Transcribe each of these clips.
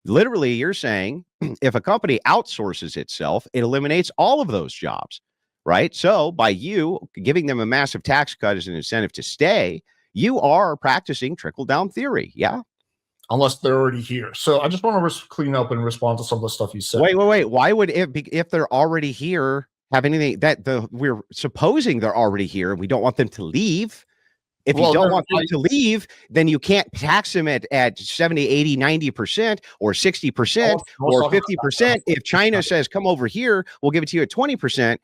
Literally, you're saying if a company outsources itself, it eliminates all of those jobs, right? So by you giving them a massive tax cut as an incentive to stay, you are practicing trickle down theory. Yeah. Unless they're already here. So I just want to clean up and respond to some of the stuff you said. Wait. Why would it be, if they're already here, have anything that we're supposing they're already here and we don't want them to leave? If you don't want them to leave, then you can't tax them at 70, 80, 90% or 60% or 50%. If China says, come over here, we'll give it to you at 20%.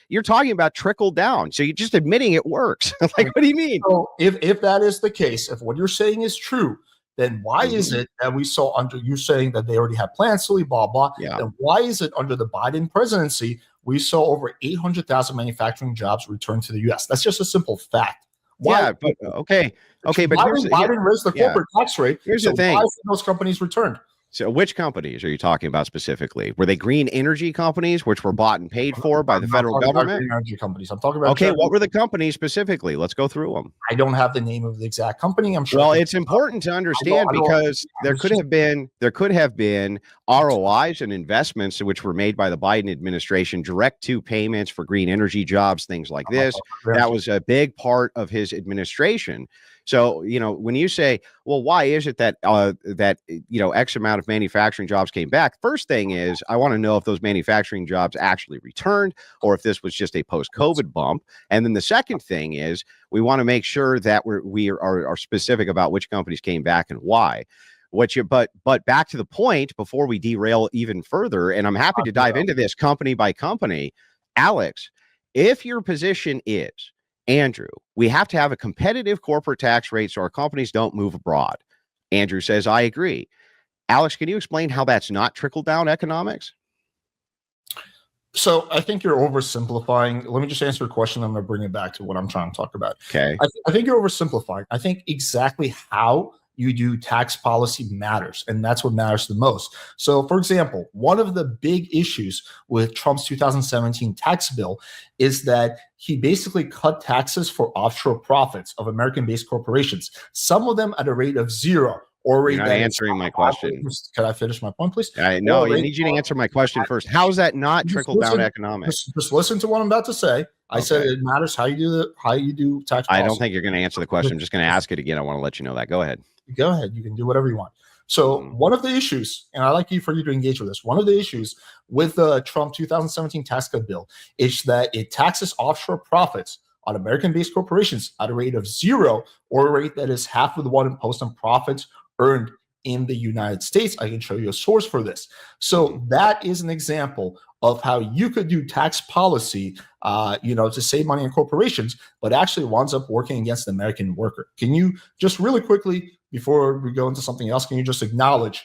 You're talking about trickle down. So you're just admitting it works. Like, what do you mean? So if that is the case, if what you're saying is true, then why is it that we saw under you saying that they already have plans to leave, blah, blah. Yeah. Then why is it under the Biden presidency, we saw over 800,000 manufacturing jobs return to the U.S.? That's just a simple fact. Why? Yeah, but okay. But Biden raised the corporate tax rate. Here's the thing. Why those companies returned? So which companies are you talking about specifically? Were they green energy companies, which were bought and paid for by the federal government? Green energy companies. I'm talking about. Okay, what were the companies specifically? Let's go through them. I don't have the name of the exact company. I'm sure. Well, it's important to understand because there could have been ROIs and investments which were made by the Biden administration, direct to payments for green energy jobs, things like this. That was a big part of his administration. So, when you say, well, why is it that X amount of manufacturing jobs came back? First thing is, I want to know if those manufacturing jobs actually returned or if this was just a post-COVID bump. And then the second thing is, we want to make sure that we are specific about which companies came back and why. But back to the point before we derail even further, and I'm happy to dive into this company by company. Alex, if your position is, Andrew, we have to have a competitive corporate tax rate so our companies don't move abroad. Andrew says, I agree. Alex, can you explain how that's not trickle-down economics? So I think you're oversimplifying. Let me just answer your question. I'm going to bring it back to what I'm trying to talk about. Okay. I think you're oversimplifying. I think exactly how you do tax policy matters, and that's what matters the most. So, for example, one of the big issues with Trump's 2017 tax bill is that he basically cut taxes for offshore profits of American-based corporations, some of them at a rate of zero. Or you're not answering my question. Can I finish my point, please? No, I need you to answer my question first. How is that not trickle-down economics? Just listen to what I'm about to say. I said it matters how you do tax policy. I don't think you're going to answer the question. I'm just going to ask it again. I want to let you know that. Go ahead. Go ahead. You can do whatever you want. So one of the issues, and I'd like for you to engage with this, one of the issues with the Trump 2017 tax cut bill is that it taxes offshore profits on American-based corporations at a rate of zero, or a rate that is half of the one imposed on profits earned in the United States. I can show you a source for this. So that is an example of how you could do tax policy, to save money on corporations, but actually winds up working against the American worker. Can you just really quickly, before we go into something else, can you just acknowledge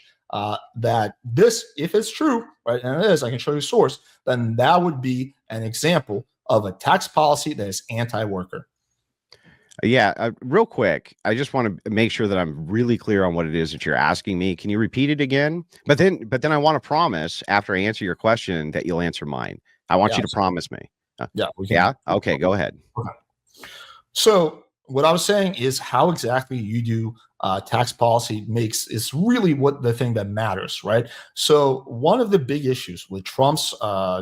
that this, if it's true, right, and it is, I can show you a source, then that would be an example of a tax policy that is anti-worker. Yeah, real quick, I just want to make sure that I'm really clear on what it is that you're asking me. Can you repeat it again? But then I want to promise after I answer your question that you'll answer mine. I want you to promise me. Yeah. Okay, go ahead. Okay. So what I was saying is how exactly you do tax policy is really what the thing that matters, right? So one of the big issues with Trump's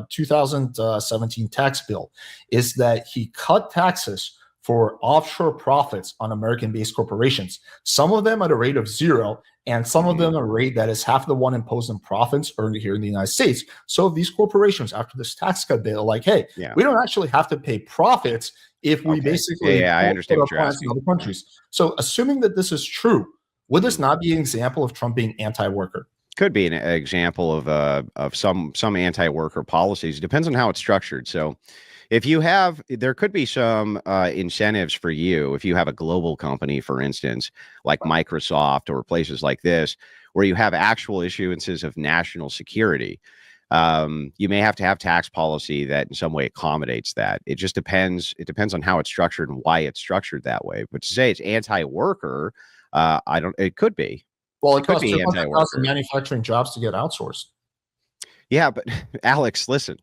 2017 tax bill is that he cut taxes for offshore profits on American-based corporations, some of them at a rate of zero, and some of them at a rate that is half the one imposed on profits earned here in the United States. So these corporations, after this tax cut, they're like, hey, we don't actually have to pay profits if we basically I understand what you're asking. Other countries. So assuming that this is true, would this not be an example of Trump being anti-worker? Could be an example of some anti-worker policies. It depends on how it's structured. So there could be some incentives for you if you have a global company, for instance, like Microsoft or places like this, where you have actual issuances of national security. You may have to have tax policy that in some way accommodates that. It just depends. It depends on how it's structured and why it's structured that way. But to say it's anti-worker, it could be. Well, it costs 200,000 manufacturing jobs to get outsourced. Yeah, but Alex, listen.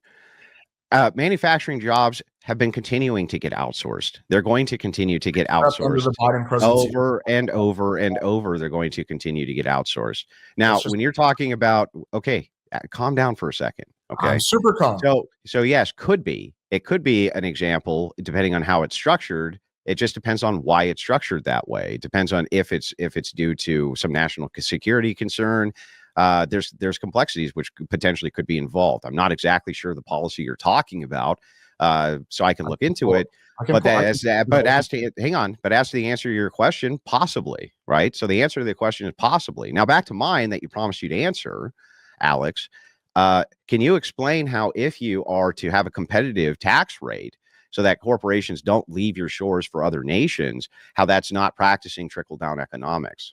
Manufacturing jobs have been continuing to get outsourced. They're going to continue to get Under outsourced the Biden presidency. over and over and over. They're going to continue to get outsourced. Now, That's just- when you're talking about, okay, calm down for a second. Okay. I'm super calm. So yes, could be. It could be an example, depending on how it's structured. It just depends on why it's structured that way. It depends on if it's due to some national security concern. There's complexities which potentially could be involved. I'm not exactly sure the policy you're talking about, so I can look into it. But as to the answer to your question, possibly, right? So the answer to the question is possibly. Now back to mine that you promised you'd answer, Alex. Can you explain how, if you are to have a competitive tax rate so that corporations don't leave your shores for other nations, how that's not practicing trickle-down economics?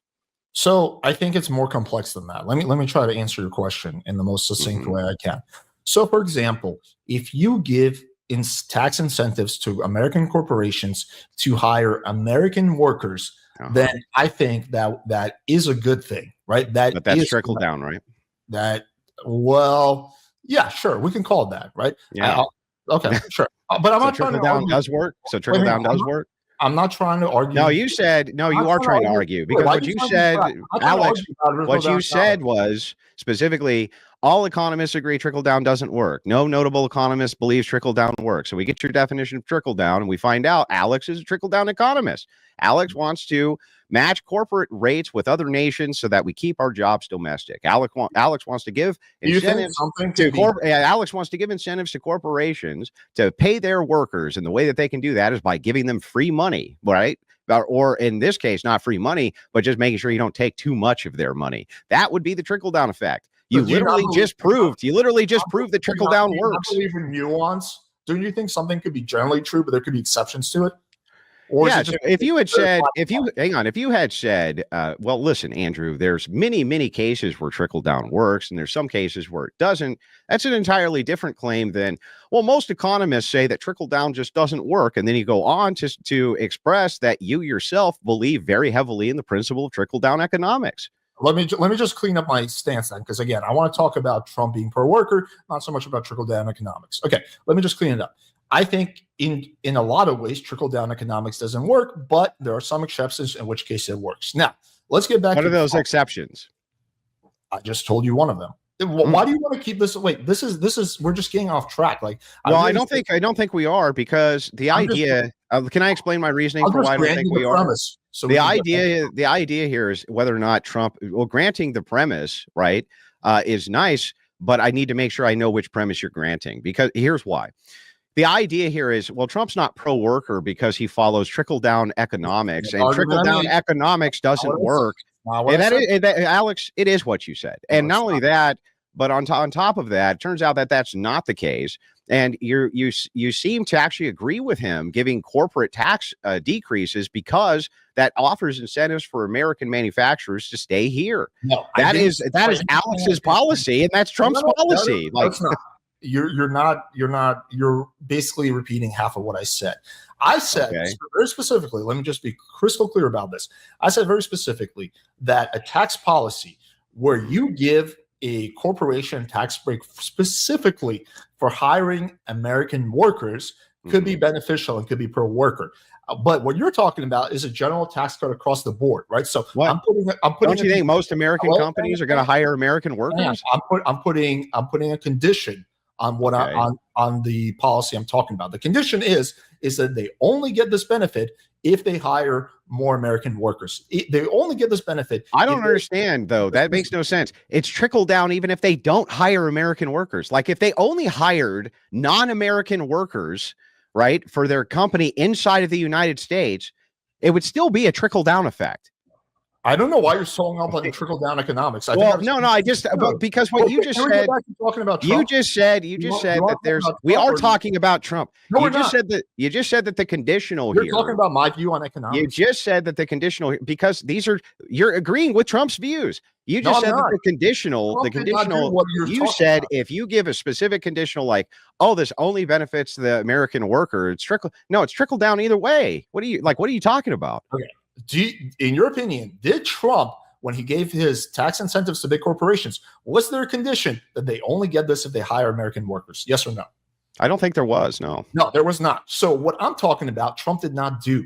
So I think it's more complex than that. Let me try to answer your question in the most succinct way I can. So, for example, if you give tax incentives to American corporations to hire American workers, then I think that is a good thing, right? But that's trickle down, right? Well, yeah, sure, we can call it that, right? Yeah. Okay, sure. But I'm not trying to argue. Does work. So trickle down does work. I'm not trying to argue. No, you said no. You are trying to argue because what you said, Alex. What you said was specifically all economists agree trickle down doesn't work. No notable economist believes trickle down works. So we get your definition of trickle down, and we find out Alex is a trickle down economist. Alex wants to match corporate rates with other nations so that we keep our jobs domestic. Alex wants to give incentives Alex wants to give incentives to corporations to pay their workers, and the way that they can do that is by giving them free money, right? Or in this case, not free money, but just making sure you don't take too much of their money. That would be the trickle down effect. You literally just proved that trickle down works. I believe in nuance. Don't you think something could be generally true, but there could be exceptions to it? Or yeah, so if you had said, well, listen, Andrew, there's many cases where trickle down works, and there's some cases where it doesn't. That's an entirely different claim than, well, most economists say that trickle down just doesn't work. And then you go on to express that you yourself believe very heavily in the principle of trickle down economics. Let me just clean up my stance then, because again, I want to talk about Trump being pro worker, not so much about trickle down economics. Okay, let me just clean it up. I think in a lot of ways, trickle down economics doesn't work, but there are some exceptions in which case it works. Now, let's get back. What are those exceptions? I just told you one of them. Why do you want to keep this? Wait, this is we're just getting off track. Like, I don't think we are, because the idea. Can I explain my reasoning for why I don't think we are? So the idea here is whether or not Trump. Well, granting the premise, right, is nice, but I need to make sure I know which premise you're granting, because here's why. The idea here is, well, Trump's not pro-worker because he follows trickle-down economics, and trickle-down economics doesn't work. Alex, it is what you said. And not only that, but on top of that, it turns out that that's not the case. And you seem to actually agree with him giving corporate tax decreases because that offers incentives for American manufacturers to stay here. No, that is Alex's policy, and that's Trump's policy. That's not. You're basically repeating half of what I said. I said very specifically, let me just be crystal clear about this. I said very specifically that a tax policy where you give a corporation tax break specifically for hiring American workers could be beneficial and could be pro-worker. But what you're talking about is a general tax cut across the board, right? So I'm putting. Don't you think most American companies are going to hire American workers? I'm putting a condition on what on the policy I'm talking about. The condition is that they only get this benefit if they hire more American workers. They only get this benefit. I don't understand, though. That makes no sense. It's trickle down even if they don't hire American workers. Like if they only hired non-American workers, right, for their company inside of the United States, it would still be a trickle down effect. I don't know why you're so up on the trickle down economics. Because what you just said, you just said that we are talking about Trump. No, you just said that the conditional here. You're talking about my view on economics. You just said that the conditional, because you're agreeing with Trump's views. You just said that the conditional, you said if you give a specific conditional like, oh, this only benefits the American worker, it's trickle down either way. What are you talking about? Okay. In your opinion, did Trump, when he gave his tax incentives to big corporations, was there a condition that they only get this if they hire American workers? Yes or no? I don't think there was. No. No, there was not. So what I'm talking about, Trump did not do.